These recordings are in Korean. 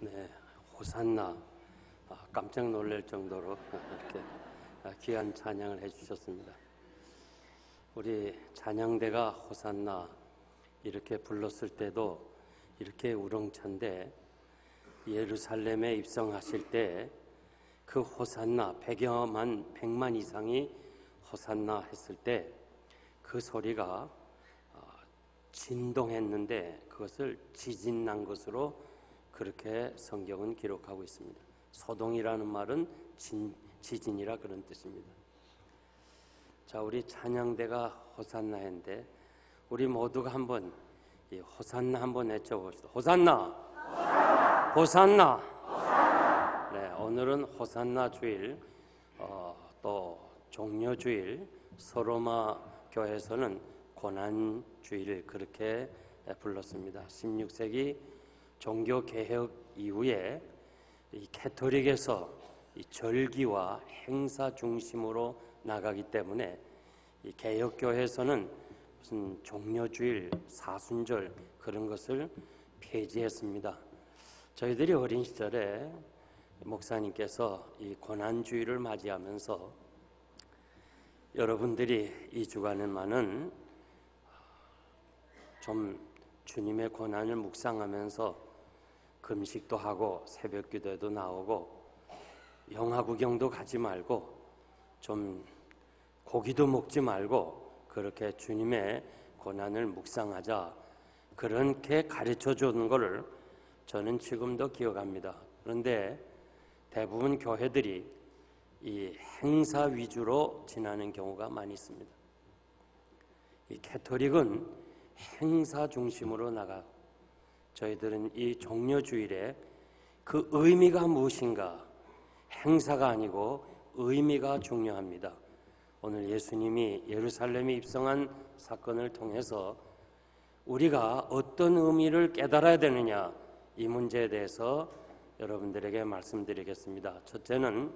네, 호산나. 깜짝 놀랄 정도로 이렇게 귀한 찬양을 해주셨습니다. 우리 찬양대가 호산나 이렇게 불렀을 때도 이렇게 우렁찬데, 예루살렘에 입성하실 때 그 호산나 100만 이상이 호산나 했을 때 그 소리가 진동했는데 그것을 지진 난 것으로 그렇게 성경은 기록하고 있습니다. 소동이라는 말은 지진이라 그런 뜻입니다. 자, 우리 찬양대가 호산나인데 우리 모두가 한번 이 호산나 한번 외쳐봅시다. 호산나! 호산나! 호산나! 네, 오늘은 호산나 주일, 또 종려주일, 서로마 교회에서는 고난주일 그렇게 불렀습니다. 16세기 종교개혁 이후에 이 캐톨릭에서 이 절기와 행사 중심으로 나가기 때문에 이 개혁교회에서는 무슨 종려주일, 사순절 그런 것을 폐지했습니다. 저희들이 어린 시절에 목사님께서 이 고난주일을 맞이하면서 여러분들이 이 주간에만은 좀 주님의 고난을 묵상하면서 금식도 하고 새벽기도에도 나오고 영화 구경도 가지 말고 좀 고기도 먹지 말고 그렇게 주님의 고난을 묵상하자, 그렇게 가르쳐 주는 것을 저는 지금도 기억합니다. 그런데 대부분 교회들이 이 행사 위주로 지나는 경우가 많이 있습니다. 이 캐톨릭은 행사 중심으로 나가고 저희들은 이 종려주일에 그 의미가 무엇인가, 행사가 아니고 의미가 중요합니다. 오늘 예수님이 예루살렘에 입성한 사건을 통해서 우리가 어떤 의미를 깨달아야 되느냐, 이 문제에 대해서 여러분들에게 말씀드리겠습니다. 첫째는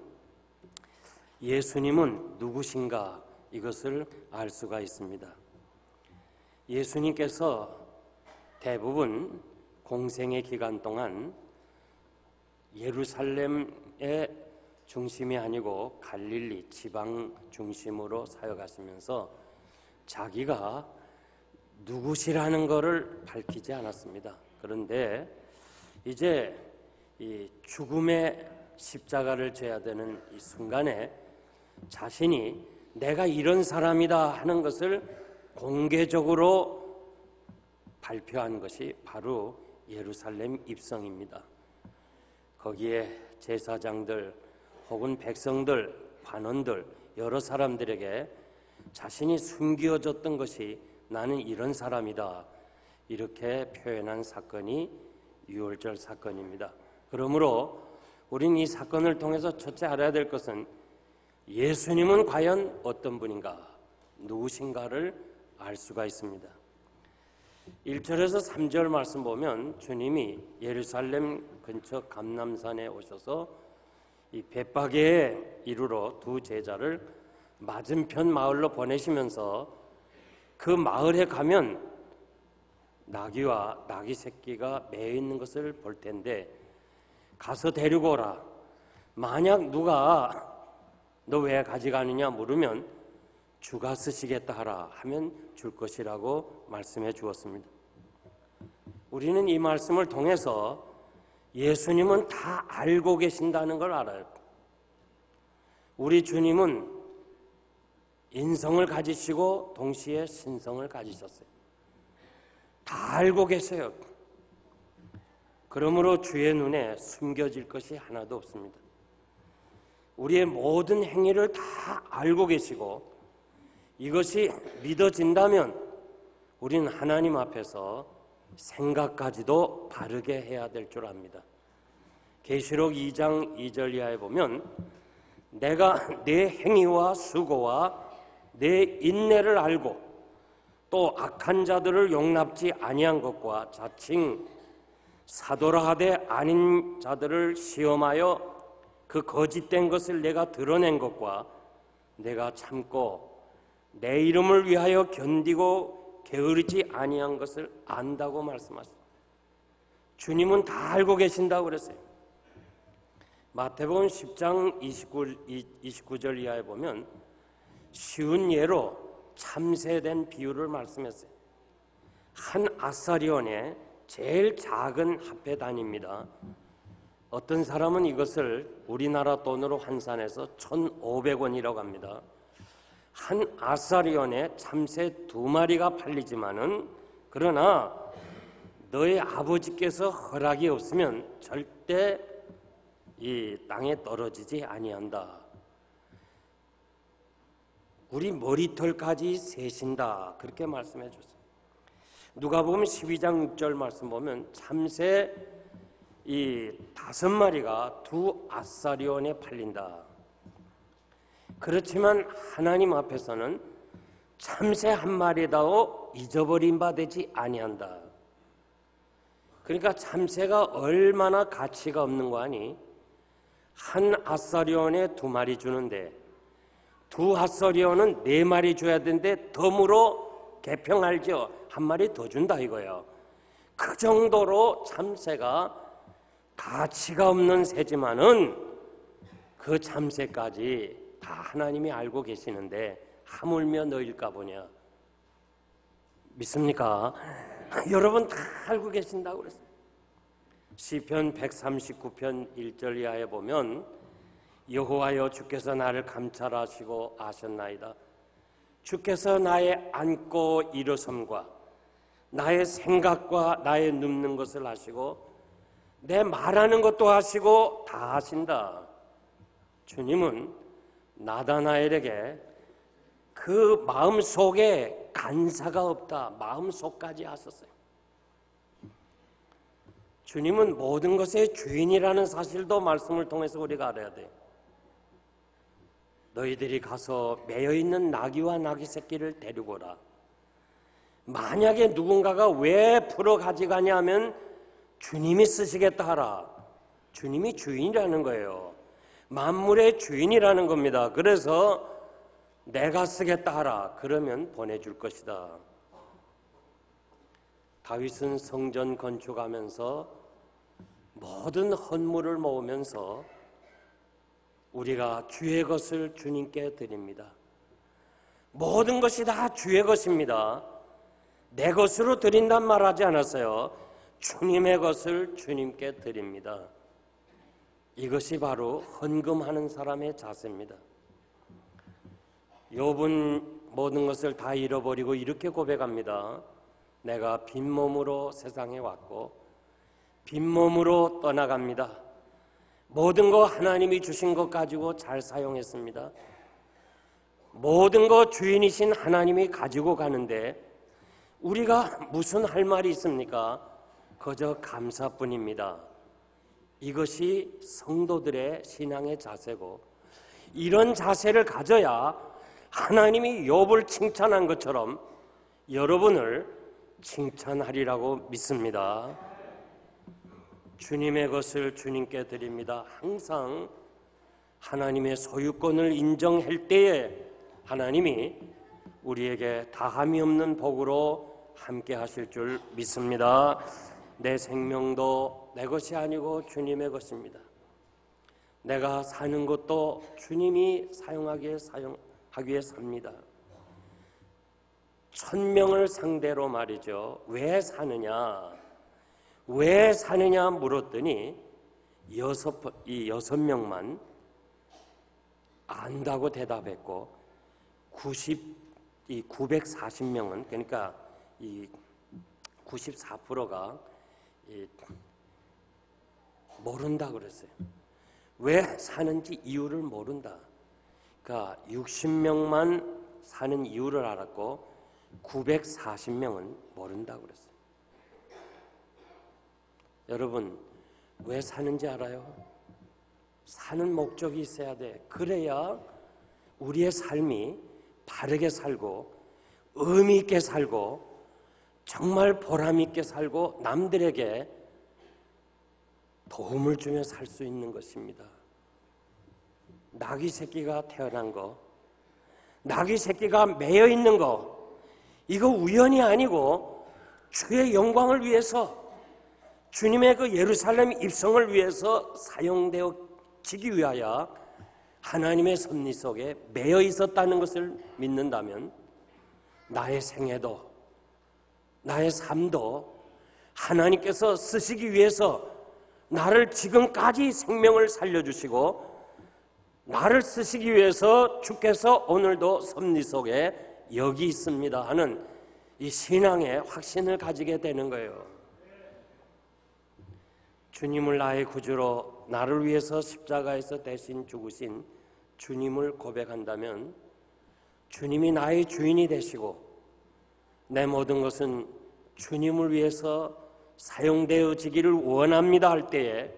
예수님은 누구신가, 이것을 알 수가 있습니다. 예수님께서 대부분 공생의 기간 동안 예루살렘의 중심이 아니고 갈릴리 지방 중심으로 사역하시면서 자기가 누구시라는 것을 밝히지 않았습니다. 그런데 이제 이 죽음의 십자가를 져야 되는 이 순간에 자신이 내가 이런 사람이다 하는 것을 공개적으로 발표한 것이 바로 예루살렘 입성입니다. 거기에 제사장들 혹은 백성들, 관원들, 여러 사람들에게 자신이 숨겨졌던 것이 나는 이런 사람이다, 이렇게 표현한 사건이 유월절 사건입니다. 그러므로 우리는 이 사건을 통해서 첫째 알아야 될 것은 예수님은 과연 어떤 분인가, 누구신가를 알 수가 있습니다. 1절에서 3절 말씀 보면 주님이 예루살렘 근처 감람산에 오셔서 이 벳바게에 이르러 두 제자를 맞은편 마을로 보내시면서 그 마을에 가면 나귀와 나귀 새끼가 매여 있는 것을 볼 텐데 가서 데리고 오라. 만약 누가 너 왜 가져가느냐 물으면 주가 쓰시겠다 하라 하면 줄 것이라고 말씀해 주었습니다. 우리는 이 말씀을 통해서 예수님은 다 알고 계신다는 걸 알아요. 우리 주님은 인성을 가지시고 동시에 신성을 가지셨어요. 다 알고 계세요. 그러므로 주의 눈에 숨겨질 것이 하나도 없습니다. 우리의 모든 행위를 다 알고 계시고 이것이 믿어진다면 우리는 하나님 앞에서 생각까지도 바르게 해야 될 줄 압니다. 계시록 2장 2절 이하에 보면 내가 내 행위와 수고와 내 인내를 알고 또 악한 자들을 용납지 아니한 것과 자칭 사도라 하되 아닌 자들을 시험하여 그 거짓된 것을 내가 드러낸 것과 내가 참고 내 이름을 위하여 견디고 게으르지 아니한 것을 안다고 말씀하십니다. 주님은 다 알고 계신다고 그랬어요. 마태복음 10장 29절 이하에 보면 쉬운 예로 참새된 비유를 말씀했어요. 한 아사리온의 제일 작은 합회단입니다. 어떤 사람은 이것을 우리나라 돈으로 환산해서 1,500원이라고 합니다. 한 아사리온에 참새 2마리가 팔리지만은 그러나 너의 아버지께서 허락이 없으면 절대 이 땅에 떨어지지 아니한다. 우리 머리털까지 세신다. 그렇게 말씀해 줬어요. 누가복음 12장 6절 말씀 보면 참새 이 5마리가 2 아사리온에 팔린다. 그렇지만 하나님 앞에서는 참새 1마리도 잊어버린 바 되지 아니한다. 그러니까 참새가 얼마나 가치가 없는 거 아니? 한 아사리온에 2마리 주는데 2 아사리온은 4마리 줘야 되는데 덤으로 개평 알죠? 1마리 더 준다 이거예요. 그 정도로 참새가 가치가 없는 새지만은 그 참새까지 다 하나님이 알고 계시는데 하물며 너일까 보냐. 믿습니까? 여러분 다 알고 계신다고 그랬어요. 시편 139편 1절 이하에 보면 여호와여 주께서 나를 감찰하시고 아셨나이다. 주께서 나의 앉고 일어섬과 나의 생각과 나의 눕는 것을 아시고 내 말하는 것도 아시고 다 아신다. 주님은 나다나엘에게 그 마음속에 간사가 없다. 마음속까지 하셨어요. 주님은 모든 것의 주인이라는 사실도 말씀을 통해서 우리가 알아야 돼요. 너희들이 가서 매여있는 나귀와 나귀 새끼를 데리고 오라. 만약에 누군가가 왜 풀어 가져가냐 하면 주님이 쓰시겠다 하라. 주님이 주인이라는 거예요. 만물의 주인이라는 겁니다. 그래서 내가 쓰겠다 하라. 그러면 보내줄 것이다. 다윗은 성전 건축하면서 모든 헌물을 모으면서 우리가 주의 것을 주님께 드립니다. 모든 것이 다 주의 것입니다. 내 것으로 드린단 말하지 않았어요. 주님의 것을 주님께 드립니다. 이것이 바로 헌금하는 사람의 자세입니다. 욥은 모든 것을 다 잃어버리고 이렇게 고백합니다. 내가 빈몸으로 세상에 왔고 빈몸으로 떠나갑니다. 모든 거 하나님이 주신 것 가지고 잘 사용했습니다. 모든 거 주인이신 하나님이 가지고 가는데 우리가 무슨 할 말이 있습니까? 그저 감사뿐입니다. 이것이 성도들의 신앙의 자세고 이런 자세를 가져야 하나님이 욥을 칭찬한 것처럼 여러분을 칭찬하리라고 믿습니다. 주님의 것을 주님께 드립니다. 항상 하나님의 소유권을 인정할 때에 하나님이 우리에게 다함이 없는 복으로 함께 하실 줄 믿습니다. 내 생명도 내 것이 아니고 주님의 것입니다. 내가 사는 것도 주님이 사용하기 위해 삽니다. 1,000명을 상대로 말이죠. 왜 사느냐? 왜 사느냐 물었더니 6명만 안다고 대답했고 940명은 그러니까 이 94%가 모른다 그랬어요. 왜 사는지 이유를 모른다. 그러니까 60명만 사는 이유를 알았고 940명은 모른다 그랬어요. 여러분 왜 사는지 알아요? 사는 목적이 있어야 돼. 그래야 우리의 삶이 바르게 살고 의미 있게 살고 정말 보람 있게 살고 남들에게 도움을 주며 살 수 있는 것입니다. 나귀 새끼가 태어난 거, 나귀 새끼가 매여 있는 거, 이거 우연이 아니고 주의 영광을 위해서, 주님의 그 예루살렘 입성을 위해서 사용되어지기 위하여 하나님의 섭리 속에 매여 있었다는 것을 믿는다면 나의 생애도 나의 삶도 하나님께서 쓰시기 위해서 나를 지금까지 생명을 살려주시고 나를 쓰시기 위해서 주께서 오늘도 섭리 속에 여기 있습니다 하는 이 신앙의 확신을 가지게 되는 거예요. 주님을 나의 구주로 나를 위해서 십자가에서 대신 죽으신 주님을 고백한다면 주님이 나의 주인이 되시고 내 모든 것은 주님을 위해서 사용되어지기를 원합니다 할 때에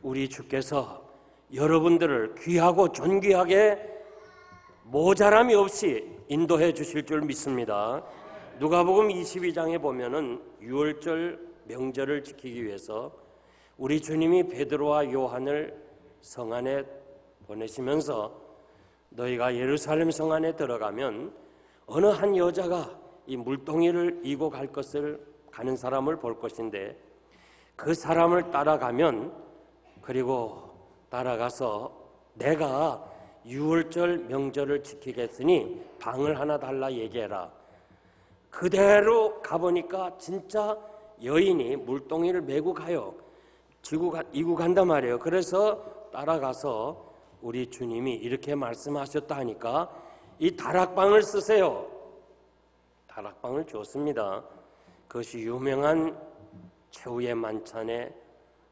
우리 주께서 여러분들을 귀하고 존귀하게 모자람이 없이 인도해 주실 줄 믿습니다. 누가복음 22장에 보면은 유월절 명절을 지키기 위해서 우리 주님이 베드로와 요한을 성 안에 보내시면서 너희가 예루살렘 성 안에 들어가면 어느 한 여자가 이 물동이를 이고 가는 사람을 볼 것인데 그 사람을 따라가면 그리고 따라가서 내가 유월절 명절을 지키겠으니 방을 하나 달라 얘기해라. 그대로 가보니까 진짜 여인이 물동이를 메고 가요. 이고 간단 말이에요. 그래서 따라가서 우리 주님이 이렇게 말씀하셨다 하니까 이 다락방을 쓰세요. 다락방을 줬습니다. 그것이 유명한 최후의 만찬에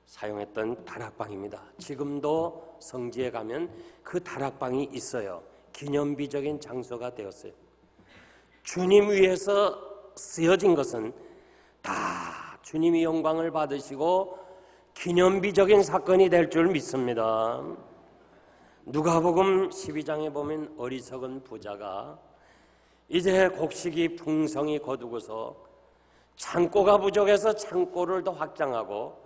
사용했던 다락방입니다. 지금도 성지에 가면 그 다락방이 있어요. 기념비적인 장소가 되었어요. 주님 위해서 쓰여진 것은 다 주님이 영광을 받으시고 기념비적인 사건이 될 줄 믿습니다. 누가복음 12장에 보면 어리석은 부자가 이제 곡식이 풍성히 거두고서 창고가 부족해서 창고를 더 확장하고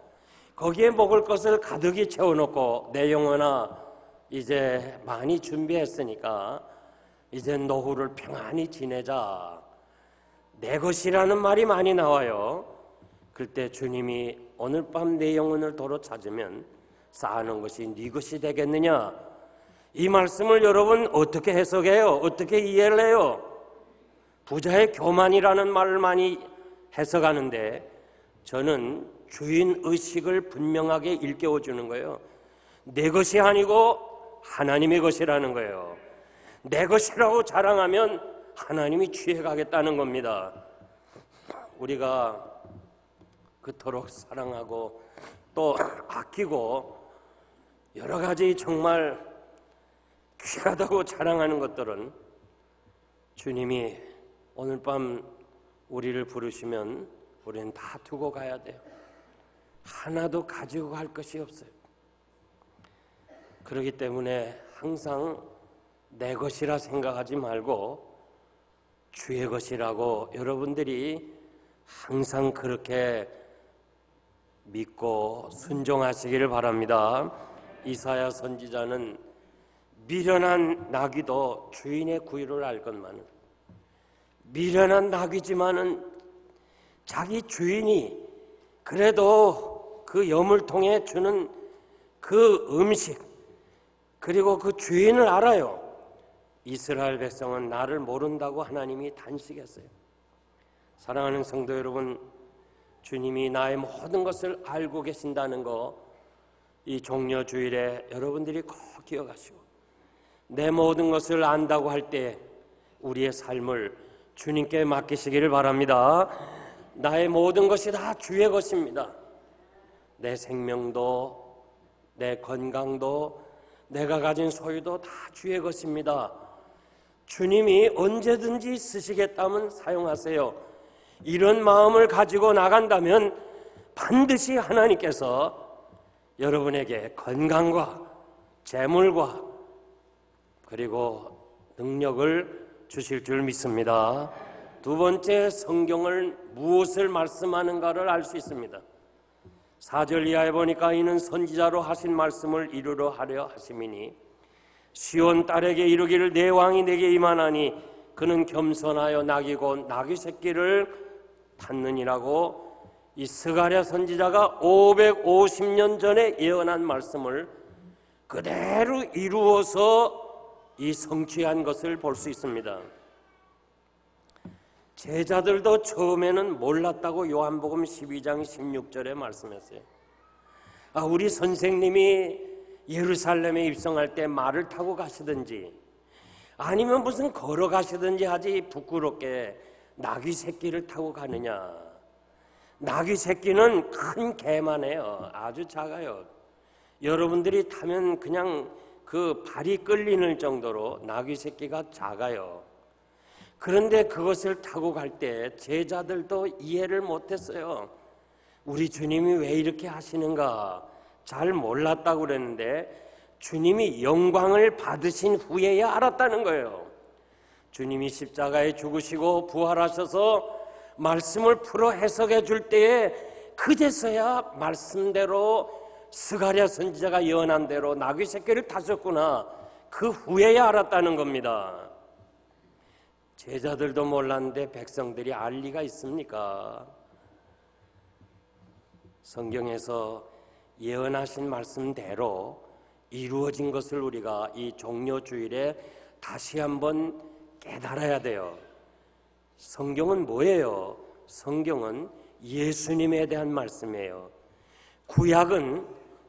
거기에 먹을 것을 가득히 채워놓고 내 영혼아 이제 많이 준비했으니까 이제 노후를 평안히 지내자. 내 것이라는 말이 많이 나와요. 그때 주님이 오늘 밤 내 영혼을 도로 찾으면 쌓아놓은 것이 네 것이 되겠느냐. 이 말씀을 여러분 어떻게 해석해요? 어떻게 이해를 해요? 부자의 교만이라는 말을 많이 해석하는데 저는 주인의식을 분명하게 일깨워주는 거예요. 내 것이 아니고 하나님의 것이라는 거예요. 내 것이라고 자랑하면 하나님이 취해가겠다는 겁니다. 우리가 그토록 사랑하고 또 아끼고 여러 가지 정말 귀하다고 자랑하는 것들은 주님이 오늘 밤 우리를 부르시면 우리는 다 두고 가야 돼요. 하나도 가지고 갈 것이 없어요. 그렇기 때문에 항상 내 것이라 생각하지 말고 주의 것이라고 여러분들이 항상 그렇게 믿고 순종하시기를 바랍니다. 이사야 선지자는 미련한 나귀도 주인의 구유를 알건만은 미련한 나귀지만은 자기 주인이 그래도 그 여물통에 주는 그 음식 그리고 그 주인을 알아요. 이스라엘 백성은 나를 모른다고 하나님이 단식했어요. 사랑하는 성도 여러분, 주님이 나의 모든 것을 알고 계신다는 거 이 종려주일에 여러분들이 꼭 기억하시고 내 모든 것을 안다고 할 때 우리의 삶을 주님께 맡기시기를 바랍니다. 나의 모든 것이 다 주의 것입니다. 내 생명도 내 건강도 내가 가진 소유도 다 주의 것입니다. 주님이 언제든지 쓰시겠다면 사용하세요. 이런 마음을 가지고 나간다면 반드시 하나님께서 여러분에게 건강과 재물과 그리고 능력을 주실 줄 믿습니다. 두 번째, 성경을 무엇을 말씀하는가를 알 수 있습니다. 4절 이하에 보니까 이는 선지자로 하신 말씀을 이루려 하려 하심이니 시온 딸에게 이르기를 내 왕이 내게 임하나니 그는 겸손하여 낙이고 낙이 새끼를 탔느니라고 이 스가랴 선지자가 550년 전에 예언한 말씀을 그대로 이루어서 이 성취한 것을 볼 수 있습니다. 제자들도 처음에는 몰랐다고 요한복음 12장 16절에 말씀했어요. 우리 선생님이 예루살렘에 입성할 때 말을 타고 가시든지 아니면 무슨 걸어가시든지 하지 부끄럽게 나귀 새끼를 타고 가느냐. 나귀 새끼는 큰 개만 해요. 아주 작아요. 여러분들이 타면 그냥 그 발이 끌리는 정도로 나귀 새끼가 작아요. 그런데 그것을 타고 갈 때 제자들도 이해를 못했어요. 우리 주님이 왜 이렇게 하시는가 잘 몰랐다고 그랬는데 주님이 영광을 받으신 후에야 알았다는 거예요. 주님이 십자가에 죽으시고 부활하셔서 말씀을 풀어 해석해 줄 때에 그제서야 말씀대로 스가랴 선지자가 예언한 대로 나귀 새끼를 타셨구나, 그 후에야 알았다는 겁니다. 제자들도 몰랐는데 백성들이 알 리가 있습니까? 성경에서 예언하신 말씀대로 이루어진 것을 우리가 이 종료주일에 다시 한번 깨달아야 돼요. 성경은 뭐예요? 성경은 예수님에 대한 말씀이에요. 구약은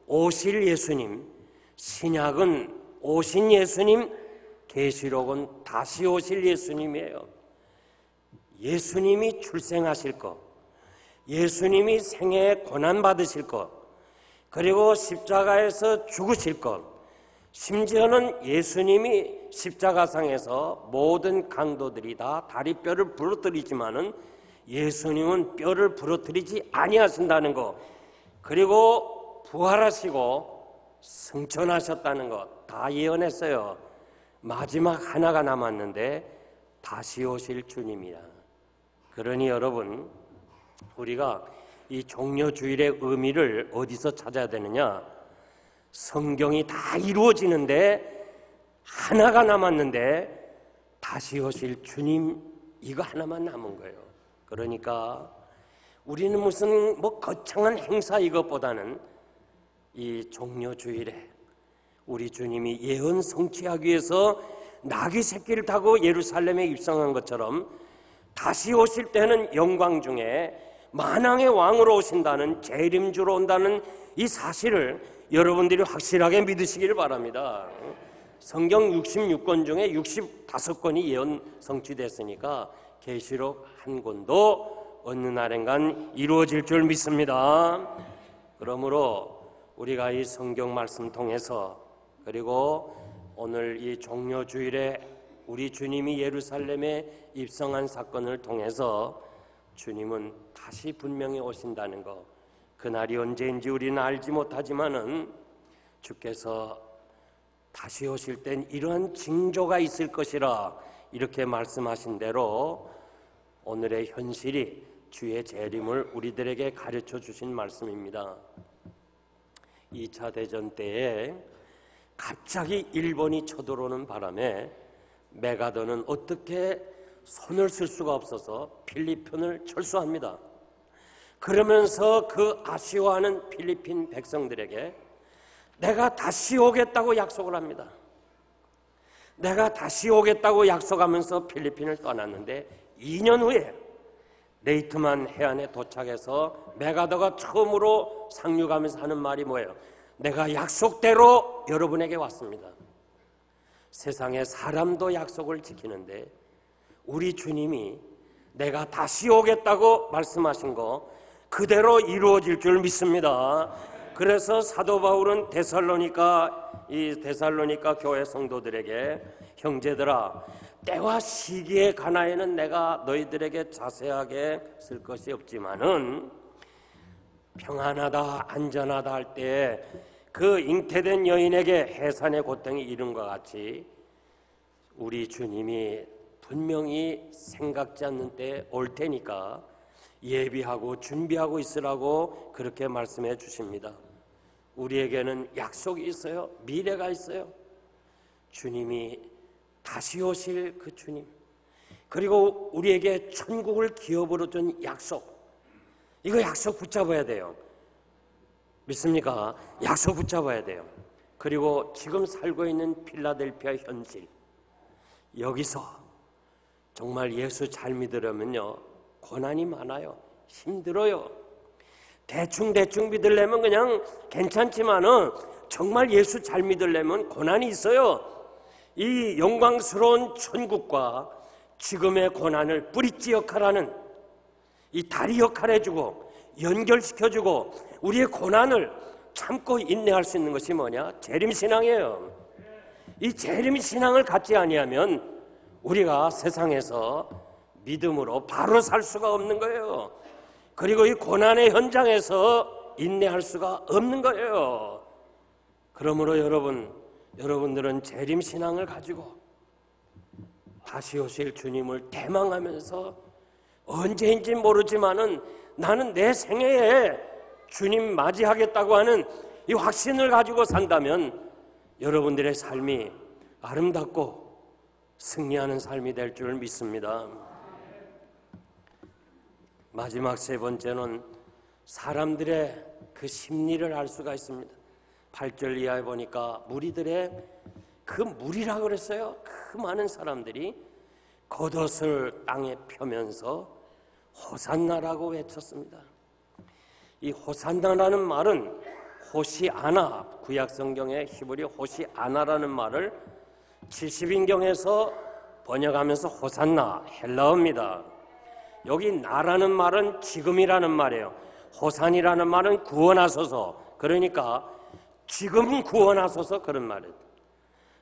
오실 예수님, 신약은 오신 예수님, 계시록은 다시 오실 예수님이에요. 예수님이 출생하실 것, 예수님이 생애에 고난받으실 것, 그리고 십자가에서 죽으실 것, 심지어는 예수님이 십자가상에서 모든 강도들이 다 다리뼈를 부러뜨리지만은 예수님은 뼈를 부러뜨리지 아니하신다는 것, 그리고 부활하시고 승천하셨다는 것 다 예언했어요. 마지막 하나가 남았는데 다시 오실 주님이야. 그러니 여러분, 우리가 이 종료주일의 의미를 어디서 찾아야 되느냐? 성경이 다 이루어지는데 하나가 남았는데 다시 오실 주님, 이거 하나만 남은 거예요. 그러니까 우리는 무슨 거창한 행사 이것보다는 이 종료주일에 우리 주님이 예언 성취하기 위해서 나귀 새끼를 타고 예루살렘에 입성한 것처럼 다시 오실 때는 영광 중에 만왕의 왕으로 오신다는, 재림주로 온다는 이 사실을 여러분들이 확실하게 믿으시기를 바랍니다. 성경 66권 중에 65권이 예언 성취됐으니까 계시록 한 권도 어느 날엔간 이루어질 줄 믿습니다. 그러므로 우리가 이 성경 말씀 통해서, 그리고 오늘 이 종료주일에 우리 주님이 예루살렘에 입성한 사건을 통해서 주님은 다시 분명히 오신다는 것, 그날이 언제인지 우리는 알지 못하지만은 주께서 다시 오실 땐 이러한 징조가 있을 것이라 이렇게 말씀하신 대로 오늘의 현실이 주의 재림을 우리들에게 가르쳐 주신 말씀입니다. 2차 대전 때에 갑자기 일본이 쳐들어오는 바람에 메가더는 어떻게 손을 쓸 수가 없어서 필리핀을 철수합니다. 그러면서 그 아쉬워하는 필리핀 백성들에게 내가 다시 오겠다고 약속을 합니다. 내가 다시 오겠다고 약속하면서 필리핀을 떠났는데 2년 후에 레이트만 해안에 도착해서 메가더가 처음으로 상륙하면서 하는 말이 뭐예요? 내가 약속대로 여러분에게 왔습니다. 세상에 사람도 약속을 지키는데 우리 주님이 내가 다시 오겠다고 말씀하신 거 그대로 이루어질 줄 믿습니다. 그래서 사도 바울은 데살로니가 교회 성도들에게, 형제들아, 때와 시기에 관하여는 내가 너희들에게 자세하게 쓸 것이 없지만은 평안하다 안전하다 할 때 그 잉태된 여인에게 해산의 고통이 이름과 같이 우리 주님이 분명히 생각지 않는 때 올 테니까 예비하고 준비하고 있으라고 그렇게 말씀해 주십니다. 우리에게는 약속이 있어요. 미래가 있어요. 주님이 다시 오실 그 주님, 그리고 우리에게 천국을 기업으로 준 약속, 이거 약속 붙잡아야 돼요. 믿습니까? 약속 붙잡아야 돼요. 그리고 지금 살고 있는 필라델피아 현실, 여기서 정말 예수 잘 믿으려면요, 고난이 많아요. 힘들어요. 대충 믿으려면 그냥 괜찮지만은 정말 예수 잘 믿으려면 고난이 있어요. 이 영광스러운 천국과 지금의 고난을 뿌리째 역할하는, 이 다리 역할 해주고 연결시켜주고 우리의 고난을 참고 인내할 수 있는 것이 뭐냐? 재림신앙이에요. 이 재림신앙을 갖지 아니하면 우리가 세상에서 믿음으로 바로 살 수가 없는 거예요. 그리고 이 고난의 현장에서 인내할 수가 없는 거예요. 그러므로 여러분들은 재림신앙을 가지고 다시 오실 주님을 대망하면서 언제인지 모르지만은 나는 내 생애에 주님 맞이하겠다고 하는 이 확신을 가지고 산다면 여러분들의 삶이 아름답고 승리하는 삶이 될 줄 믿습니다. 마지막 세 번째는 사람들의 그 심리를 알 수가 있습니다. 8절 이하에 보니까 무리들의 그 무리라고 그랬어요. 그 많은 사람들이 겉옷을 땅에 펴면서 호산나라고 외쳤습니다. 이 호산나라는 말은 호시아나, 구약성경의 히브리 호시아나라는 말을 70인경에서 번역하면서 호산나, 헬라어입니다. 여기 나라는 말은 지금이라는 말이에요. 호산이라는 말은 구원하소서, 그러니까 지금 구원하소서, 그런 말이에요.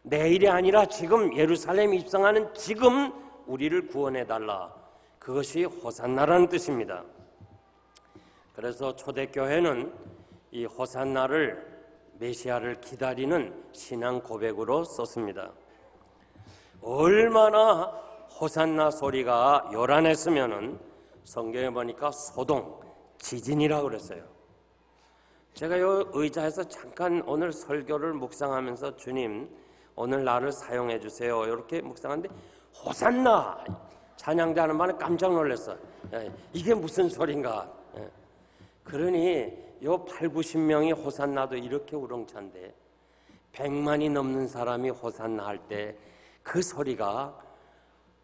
내일이 아니라 지금 예루살렘 입성하는 지금 우리를 구원해달라, 그것이 호산나라는 뜻입니다. 그래서 초대교회는 이 호산나를, 메시아를 기다리는 신앙 고백으로 썼습니다. 얼마나 호산나 소리가 요란했으면은 성경에 보니까 소동, 지진이라고 그랬어요. 제가 이 의자에서 잠깐 오늘 설교를 묵상하면서 주님 오늘 나를 사용해 주세요 이렇게 묵상하는데 호산나 찬양자는 말에 깜짝 놀랐어요. 이게 무슨 소린가. 그러니 요 80-90명이 호산나도 이렇게 우렁찬데 100만이 넘는 사람이 호산나 할 때 그 소리가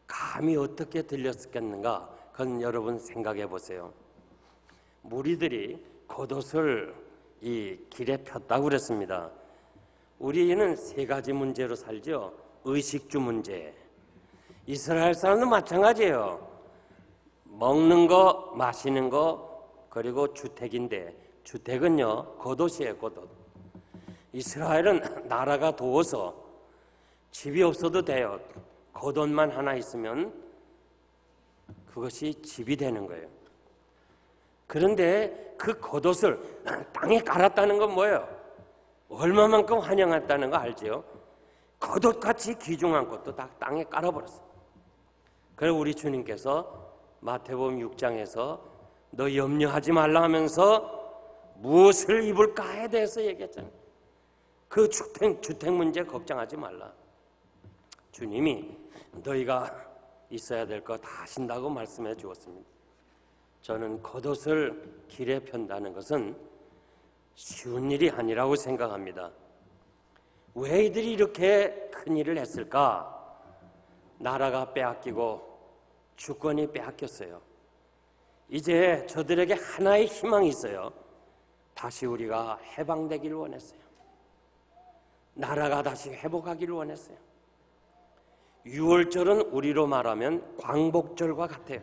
감히 어떻게 들렸겠는가? 그건 여러분 생각해 보세요. 무리들이 겉옷을 이 길에 폈다고 그랬습니다. 우리는 세 가지 문제로 살죠. 의식주 문제. 이스라엘 사람도 마찬가지예요. 먹는 거, 마시는 거, 그리고 주택인데 주택은요 겉옷이에요. 겉옷. 이스라엘은 나라가 더워서 집이 없어도 돼요. 겉옷만 하나 있으면 그것이 집이 되는 거예요. 그런데 그 겉옷을 땅에 깔았다는 건 뭐예요? 얼마만큼 환영했다는 거 알죠? 겉옷같이 귀중한 것도 다 땅에 깔아버렸어요. 그래서 우리 주님께서 마태복음 6장에서 너 염려하지 말라 하면서 무엇을 입을까에 대해서 얘기했잖아요. 그 주택 문제 걱정하지 말라. 주님이 너희가 있어야 될 거 다 하신다고 말씀해 주었습니다. 저는 겉옷을 길에 편다는 것은 쉬운 일이 아니라고 생각합니다. 왜 이들이 이렇게 큰 일을 했을까? 나라가 빼앗기고 주권이 빼앗겼어요. 이제 저들에게 하나의 희망이 있어요. 다시 우리가 해방되기를 원했어요. 나라가 다시 회복하기를 원했어요. 6월절은 우리로 말하면 광복절과 같아요.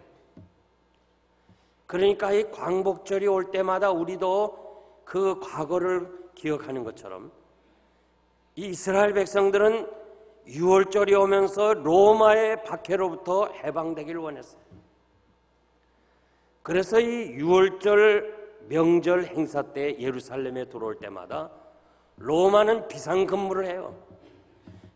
그러니까 이 광복절이 올 때마다 우리도 그 과거를 기억하는 것처럼 이 이스라엘 백성들은 6월절이 오면서 로마의 박해로부터 해방되기를 원했어요. 그래서 이 6월절 명절 행사 때 예루살렘에 들어올 때마다 로마는 비상근무를 해요.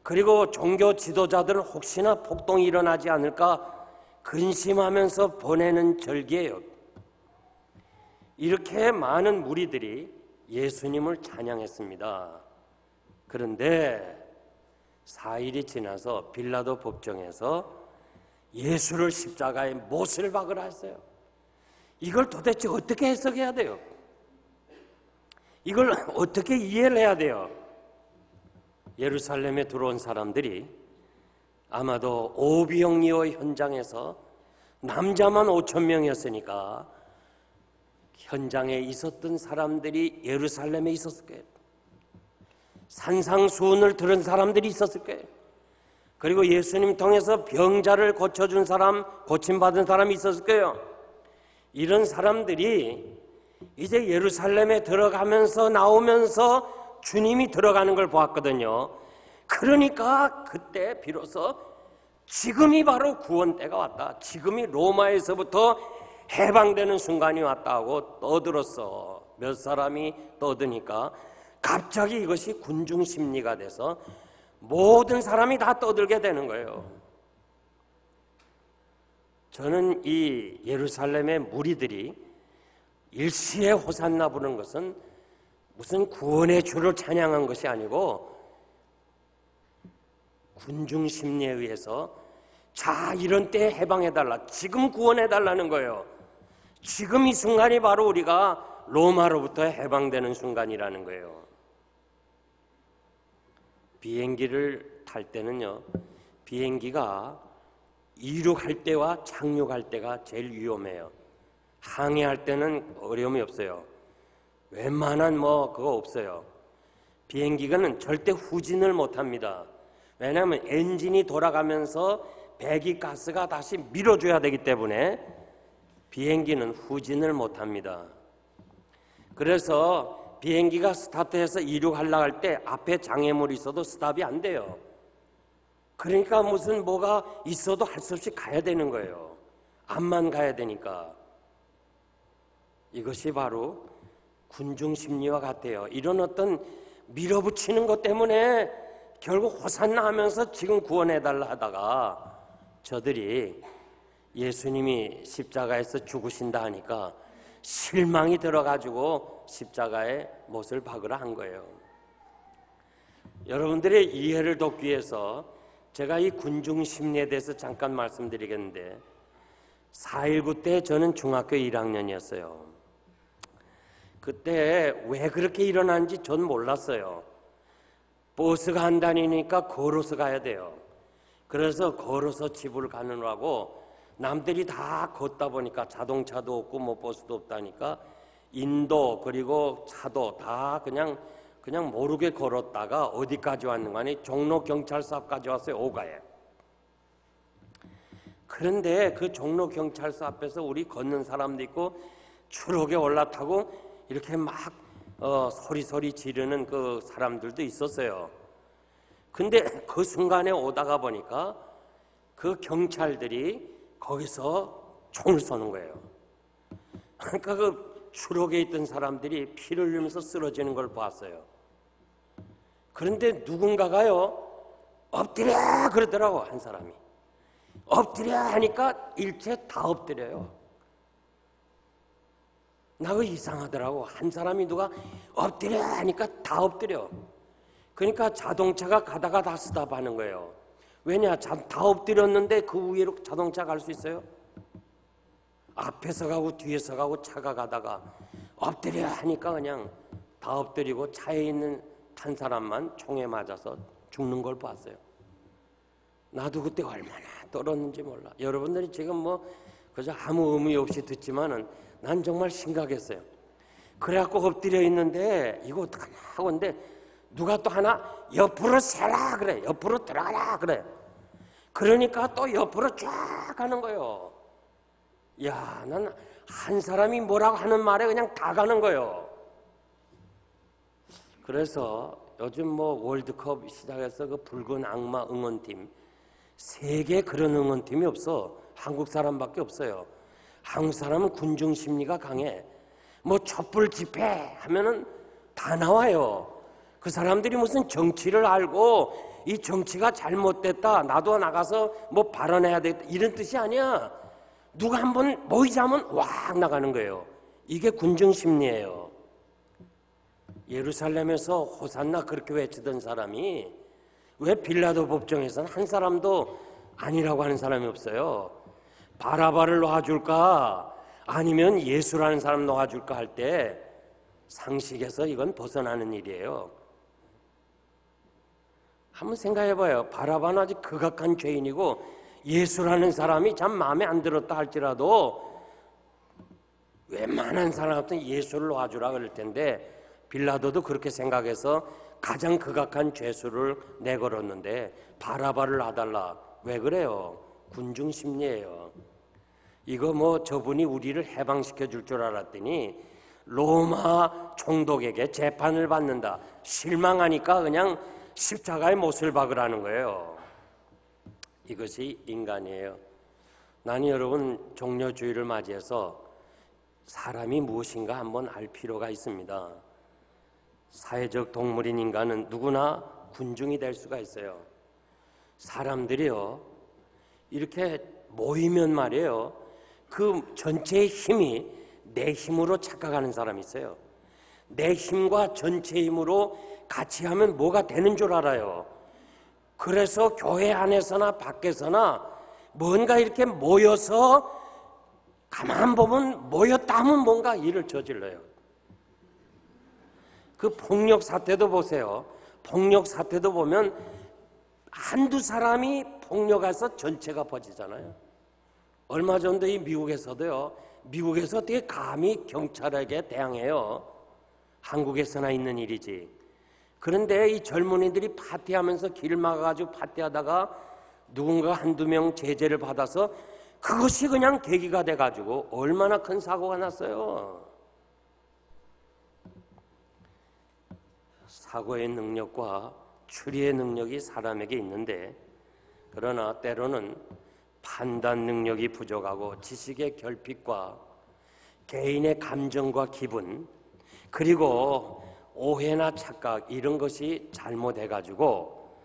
그리고 종교 지도자들은 혹시나 폭동이 일어나지 않을까 근심하면서 보내는 절기예요. 이렇게 많은 무리들이 예수님을 찬양했습니다. 그런데 4일이 지나서 빌라도 법정에서 예수를 십자가에 못을 박으라 했어요. 이걸 도대체 어떻게 해석해야 돼요? 이걸 어떻게 이해를 해야 돼요? 예루살렘에 들어온 사람들이 아마도 오비영리오 현장에서 남자만 5,000명이었으니까 현장에 있었던 사람들이 예루살렘에 있었을 거예요. 산상수훈을 들은 사람들이 있었을 거예요. 그리고 예수님 통해서 병자를 고쳐준 사람, 고침받은 사람이 있었을 거예요. 이런 사람들이 이제 예루살렘에 들어가면서 나오면서 주님이 들어가는 걸 보았거든요. 그러니까 그때 비로소 지금이 바로 구원 때가 왔다. 지금이 로마에서부터 해방되는 순간이 왔다고 떠들었어. 몇 사람이 떠드니까 갑자기 이것이 군중 심리가 돼서 모든 사람이 다 떠들게 되는 거예요. 저는 이 예루살렘의 무리들이 일시에 호산나 부르는 것은 무슨 구원의 주를 찬양한 것이 아니고 군중 심리에 의해서 자, 이런 때에 해방해달라, 지금 구원해달라는 거예요. 지금 이 순간이 바로 우리가 로마로부터 해방되는 순간이라는 거예요. 비행기를 탈 때는요, 비행기가 이륙할 때와 착륙할 때가 제일 위험해요. 항해할 때는 어려움이 없어요. 웬만한 그거 없어요. 비행기는 절대 후진을 못합니다. 왜냐하면 엔진이 돌아가면서 배기가스가 다시 밀어줘야 되기 때문에 비행기는 후진을 못합니다. 그래서 비행기가 스타트해서 이륙하려고 할 때 앞에 장애물이 있어도 스탑이 안 돼요. 그러니까 무슨 뭐가 있어도 할 수 없이 가야 되는 거예요. 앞만 가야 되니까. 이것이 바로 군중 심리와 같아요. 이런 어떤 밀어붙이는 것 때문에 결국 호산나 하면서 지금 구원해달라 하다가 저들이 예수님이 십자가에서 죽으신다 하니까 실망이 들어가지고 십자가에 못을 박으라 한 거예요. 여러분들의 이해를 돕기 위해서 제가 이 군중 심리에 대해서 잠깐 말씀드리겠는데 4.19 때 저는 중학교 1학년이었어요. 그때 왜 그렇게 일어난지 전 몰랐어요. 버스가 안 다니니까 걸어서 가야 돼요. 그래서 걸어서 집을 가느라고 남들이 다 걷다 보니까 자동차도 없고 버스도 없다니까 인도 그리고 차도 다 그냥 모르게 걸었다가 어디까지 왔는가 하니 종로경찰서 앞까지 왔어요. 오가에. 그런데 그 종로경찰서 앞에서 우리 걷는 사람도 있고 추록에 올라타고 이렇게 막 소리 지르는 그 사람들도 있었어요. 근데 그 순간에 오다가 보니까 그 경찰들이 거기서 총을 쏘는 거예요. 그러니까 그 추록에 있던 사람들이 피를 흘리면서 쓰러지는 걸 봤어요. 그런데 누군가가요, 엎드려 그러더라고. 한 사람이 엎드려 하니까 일체 다 엎드려요. 나 그거 이상하더라고. 한 사람이 누가 엎드려 하니까 다 엎드려. 그러니까 자동차가 가다가 다 스탑하는 거예요. 왜냐? 다 엎드렸는데 그 위로 자동차 갈 수 있어요? 앞에서 가고 뒤에서 가고 차가 가다가 엎드려 하니까 그냥 다 엎드리고 차에 있는 탄 사람만 총에 맞아서 죽는 걸 봤어요. 나도 그때 얼마나 떨었는지 몰라. 여러분들이 지금 그저 아무 의미 없이 듣지만은 난 정말 심각했어요. 그래갖고 엎드려 있는데 이거 어떡하나 하고 근데 누가 또 하나 옆으로 세라 그래. 옆으로 들어가라 그래. 그러니까 또 옆으로 쫙 가는 거예요. 야, 난 한 사람이 뭐라고 하는 말에 그냥 다 가는 거예요. 그래서 요즘 월드컵 시작해서 그 붉은 악마 응원팀 세계 그런 응원팀이 없어. 한국 사람밖에 없어요. 한국 사람은 군중 심리가 강해. 촛불 집회 하면은 다 나와요. 그 사람들이 무슨 정치를 알고 이 정치가 잘못됐다, 나도 나가서 발언해야 되겠다 이런 뜻이 아니야. 누가 한번 모이자면 확 나가는 거예요. 이게 군중 심리예요. 예루살렘에서 호산나 그렇게 외치던 사람이 왜 빌라도 법정에서는 한 사람도 아니라고 하는 사람이 없어요. 바라바를 놔줄까 아니면 예수라는 사람 놓아줄까 할 때 상식에서 이건 벗어나는 일이에요. 한번 생각해봐요. 바라바는 아주 극악한 죄인이고 예수라는 사람이 참 마음에 안 들었다 할지라도 웬만한 사람한테는 예수를 놓아주라 그럴 텐데 빌라도도 그렇게 생각해서 가장 극악한 죄수를 내걸었는데 바라바를 놔달라. 왜 그래요? 군중 심리예요. 이거 뭐 저분이 우리를 해방시켜 줄 줄 알았더니 로마 총독에게 재판을 받는다. 실망하니까 그냥 십자가에 못을 박으라는 거예요. 이것이 인간이에요. 나는 여러분 종려주의를 맞이해서 사람이 무엇인가 한번 알 필요가 있습니다. 사회적 동물인 인간은 누구나 군중이 될 수가 있어요. 사람들이요 이렇게 모이면 말이에요 그 전체의 힘이 내 힘으로 착각하는 사람이 있어요. 내 힘과 전체 힘으로 같이 하면 뭐가 되는 줄 알아요. 그래서 교회 안에서나 밖에서나 뭔가 이렇게 모여서 가만 보면 모였다 하면 뭔가 일을 저질러요. 그 폭력 사태도 보세요. 폭력 사태도 보면 한두 사람이 폭력해서 전체가 퍼지잖아요. 얼마 전도 이 미국에서도요. 미국에서 어떻게 감히 경찰에게 대항해요. 한국에서나 있는 일이지. 그런데 이 젊은이들이 파티하면서 길 막아가지고 파티하다가 누군가 한두 명 제재를 받아서 그것이 그냥 계기가 돼가지고 얼마나 큰 사고가 났어요. 사고의 능력과 추리의 능력이 사람에게 있는데 그러나 때로는 판단 능력이 부족하고 지식의 결핍과 개인의 감정과 기분 그리고 오해나 착각 이런 것이 잘못해가지고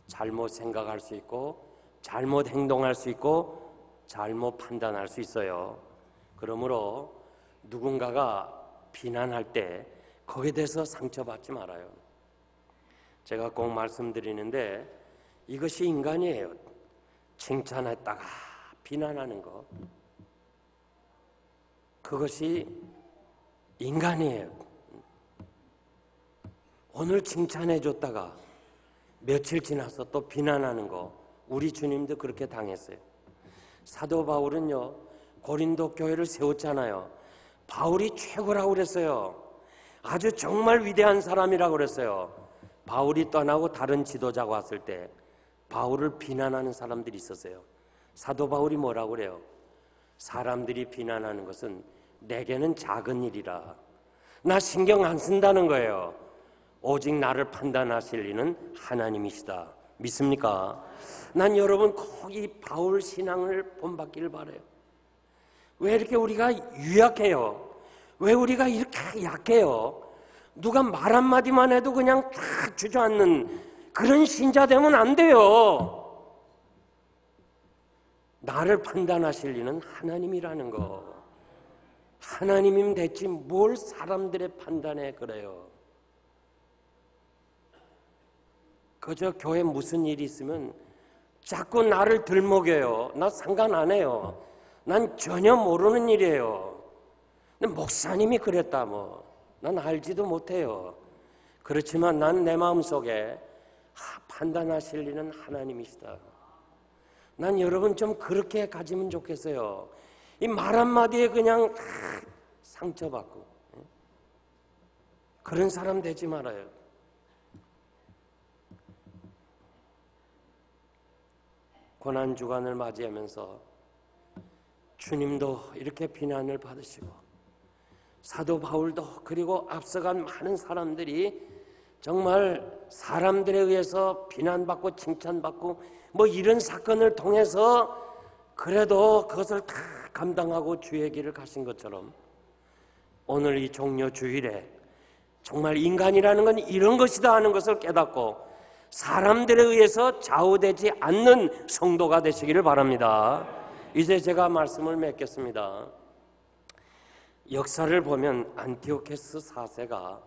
잘못 생각할 수 있고 잘못 행동할 수 있고 잘못 판단할 수 있어요. 그러므로 누군가가 비난할 때 거기에 대해서 상처받지 말아요. 제가 꼭 말씀드리는데 이것이 인간이에요. 칭찬했다가 비난하는 거 그것이 인간이에요. 오늘 칭찬해줬다가 며칠 지나서 또 비난하는 거 우리 주님도 그렇게 당했어요. 사도 바울은요 고린도 교회를 세웠잖아요. 바울이 최고라고 그랬어요. 아주 정말 위대한 사람이라고 그랬어요. 바울이 떠나고 다른 지도자가 왔을 때 바울을 비난하는 사람들이 있었어요. 사도 바울이 뭐라고 그래요? 사람들이 비난하는 것은 내게는 작은 일이라 나 신경 안 쓴다는 거예요. 오직 나를 판단하실 이는 하나님이시다. 믿습니까? 난 여러분 꼭 이 바울 신앙을 본받기를 바라요. 왜 이렇게 우리가 유약해요? 왜 우리가 이렇게 약해요? 누가 말 한마디만 해도 그냥 쫙 주저앉는 그런 신자 되면 안 돼요. 나를 판단하실 이는 하나님이라는 거. 하나님이면 됐지 뭘 사람들의 판단에 그래요. 그저 교회 무슨 일이 있으면 자꾸 나를 들먹여요. 나 상관 안 해요. 난 전혀 모르는 일이에요. 근데 목사님이 그랬다 뭐. 난 알지도 못해요. 그렇지만 난 내 마음속에 판단하실 이는 하나님이시다. 난 여러분 좀 그렇게 가지면 좋겠어요. 이 말 한마디에 그냥 상처받고 그런 사람 되지 말아요. 고난주간을 맞이하면서 주님도 이렇게 비난을 받으시고 사도 바울도 그리고 앞서간 많은 사람들이 정말 사람들에 의해서 비난받고 칭찬받고 뭐 이런 사건을 통해서 그래도 그것을 다 감당하고 주의 길을 가신 것처럼 오늘 이 종려 주일에 정말 인간이라는 건 이런 것이다 하는 것을 깨닫고 사람들에 의해서 좌우되지 않는 성도가 되시기를 바랍니다. 이제 제가 말씀을 맺겠습니다. 역사를 보면 안티오케스 4세가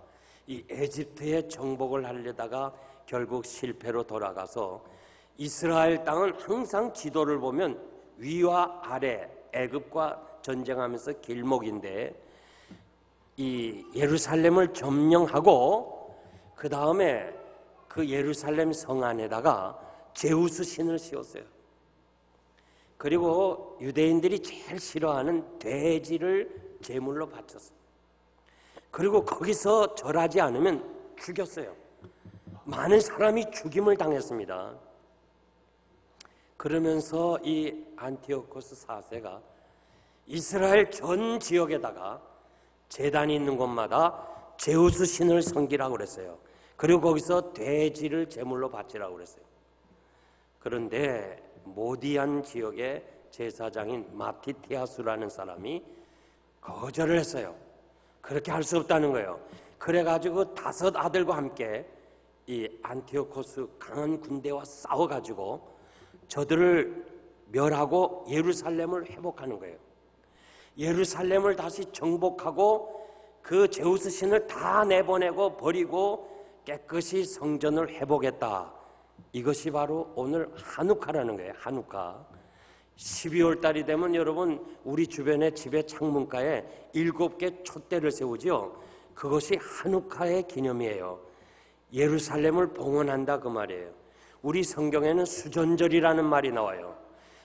이 에집트에 정복을 하려다가 결국 실패로 돌아가서 이스라엘 땅은 항상 지도를 보면 위와 아래 애굽과 전쟁하면서 길목인데 이 예루살렘을 점령하고 그 다음에 그 예루살렘 성 안에다가 제우스 신을 씌웠어요. 그리고 유대인들이 제일 싫어하는 돼지를 제물로 바쳤어요. 그리고 거기서 절하지 않으면 죽였어요. 많은 사람이 죽임을 당했습니다. 그러면서 이 안티오코스 4세가 이스라엘 전 지역에다가 제단이 있는 곳마다 제우스 신을 섬기라고 그랬어요. 그리고 거기서 돼지를 제물로 바치라고 그랬어요. 그런데 모디안 지역의 제사장인 마티티아스라는 사람이 거절을 했어요. 그렇게 할 수 없다는 거예요. 그래가지고 5 아들과 함께 이 안티오코스 강한 군대와 싸워가지고 저들을 멸하고 예루살렘을 회복하는 거예요. 예루살렘을 다시 정복하고 그 제우스 신을 다 내보내고 버리고 깨끗이 성전을 회복했다. 이것이 바로 오늘 하누카라는 거예요. 하누카. 12월 달이 되면 여러분 우리 주변의 집의 창문가에 7개 촛대를 세우죠. 그것이 하누카의 기념이에요. 예루살렘을 봉헌한다 그 말이에요. 우리 성경에는 수전절이라는 말이 나와요.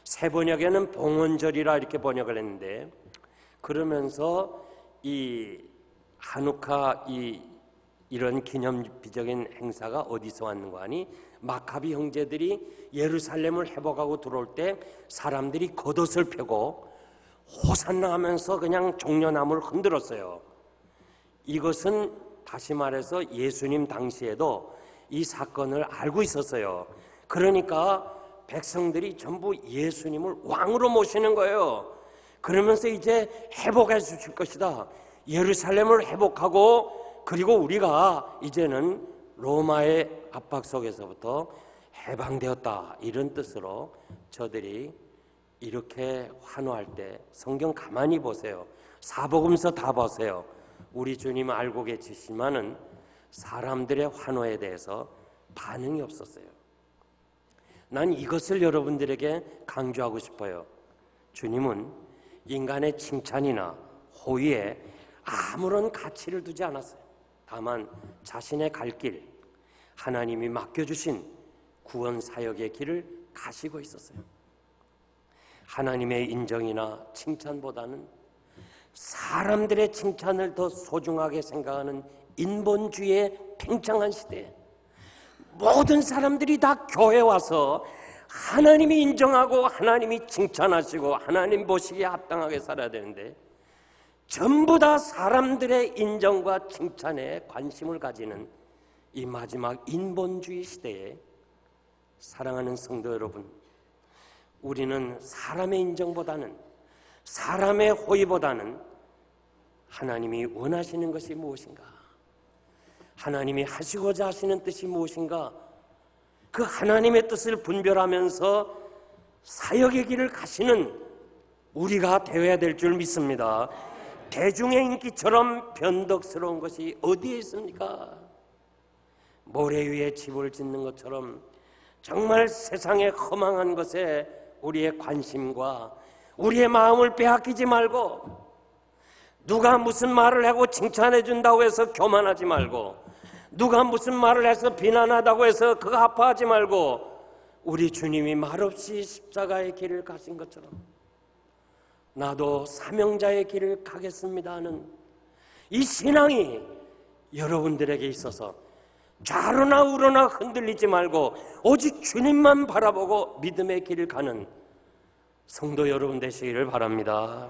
새 번역에는 봉헌절이라 이렇게 번역을 했는데, 그러면서 이 하누카 이런 기념비적인 행사가 어디서 왔는가 하니 마카비 형제들이 예루살렘을 회복하고 들어올 때 사람들이 겉옷을 펴고 호산나 하면서 그냥 종려나무를 흔들었어요. 이것은 다시 말해서 예수님 당시에도 이 사건을 알고 있었어요. 그러니까 백성들이 전부 예수님을 왕으로 모시는 거예요. 그러면서 이제 회복해 주실 것이다. 예루살렘을 회복하고 그리고 우리가 이제는 로마의 압박 속에서부터 해방되었다. 이런 뜻으로 저들이 이렇게 환호할 때 성경 가만히 보세요. 사복음서 다 보세요. 우리 주님 알고 계시지만은 사람들의 환호에 대해서 반응이 없었어요. 난 이것을 여러분들에게 강조하고 싶어요. 주님은 인간의 칭찬이나 호의에 아무런 가치를 두지 않았어요. 다만 자신의 갈 길, 하나님이 맡겨주신 구원 사역의 길을 가시고 있었어요. 하나님의 인정이나 칭찬보다는 사람들의 칭찬을 더 소중하게 생각하는 인본주의의 팽창한 시대에 모든 사람들이 다 교회 와서 하나님이 인정하고 하나님이 칭찬하시고 하나님 보시기에 합당하게 살아야 되는데 전부 다 사람들의 인정과 칭찬에 관심을 가지는 이 마지막 인본주의 시대에 사랑하는 성도 여러분, 우리는 사람의 인정보다는 사람의 호의보다는 하나님이 원하시는 것이 무엇인가, 하나님이 하시고자 하시는 뜻이 무엇인가, 그 하나님의 뜻을 분별하면서 사역의 길을 가시는 우리가 되어야 될 줄 믿습니다. 대중의 인기처럼 변덕스러운 것이 어디에 있습니까? 모래 위에 집을 짓는 것처럼 정말 세상의 허망한 것에 우리의 관심과 우리의 마음을 빼앗기지 말고, 누가 무슨 말을 하고 칭찬해 준다고 해서 교만하지 말고, 누가 무슨 말을 해서 비난하다고 해서 그거 아파하지 말고, 우리 주님이 말없이 십자가의 길을 가신 것처럼 나도 사명자의 길을 가겠습니다 하는 이 신앙이 여러분들에게 있어서 좌로나 우로나 흔들리지 말고 오직 주님만 바라보고 믿음의 길을 가는 성도 여러분 되시기를 바랍니다.